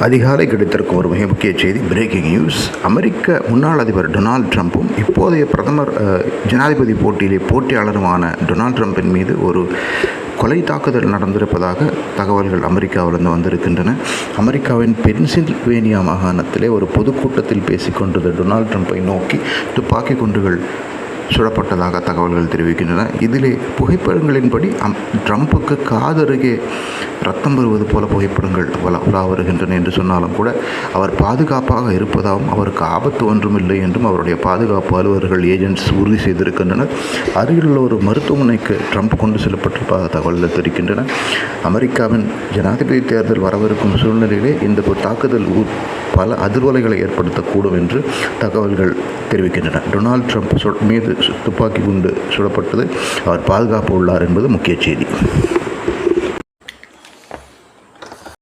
அதிகாலை கிடைத்திருக்கும் ஒரு மிக முக்கிய செய்தி, பிரேக்கிங் நியூஸ். அமெரிக்க முன்னாள் அதிபர் டொனால்ட் ட்ரம்ப்பும் இப்போதைய பிரதமர் ஜனாதிபதி போட்டியிலே போட்டியாளருமான டொனால்ட் ட்ரம்பின் மீது ஒரு கொலை தாக்குதல் நடந்திருப்பதாக தகவல்கள் அமெரிக்காவிலிருந்து வந்திருக்கின்றன. அமெரிக்காவின் பென்சில்வேனியா மாகாணத்திலே ஒரு பொதுக்கூட்டத்தில் பேசிக்கொண்டிருந்த டொனால்ட் ட்ரம்பை நோக்கி துப்பாக்கி குண்டுகள் சுடப்பட்டதாக தகவல்கள் தெரிவிக்கின்றன. இதிலே புகைப்படங்களின்படி ட்ரம்புக்கு காதருகே ரத்தம் வருவது போல புகைப்படங்கள் உலா வருகின்றன என்று சொன்னாலும் கூட அவர் பாதுகாப்பாக இருப்பதாகவும் அவருக்கு ஆபத்து ஒன்றும் இல்லை என்றும் அவருடைய பாதுகாப்பு அலுவலர்கள் ஏஜென்ட்ஸ் உறுதி செய்திருக்கின்றனர். அருகிலுள்ள ஒரு மருத்துவமனைக்கு ட்ரம்ப் கொண்டு செல்லப்பட்டிருப்பதாக தகவல்கள் தெரிவிக்கின்றன. அமெரிக்காவின் ஜனாதிபதி தேர்தல் வரவிருக்கும் சூழ்நிலையிலே இந்த தாக்குதல் பல அதிர்வலைகளை ஏற்படுத்தக்கூடும் என்று தகவல்கள் தெரிவிக்கின்றன. டொனால்ட் ட்ரம்ப் மீது துப்பாக்கி குண்டு சுடப்பட்டது, அவர் பாதுகாப்பு உள்ளார் என்பது முக்கிய செய்தி.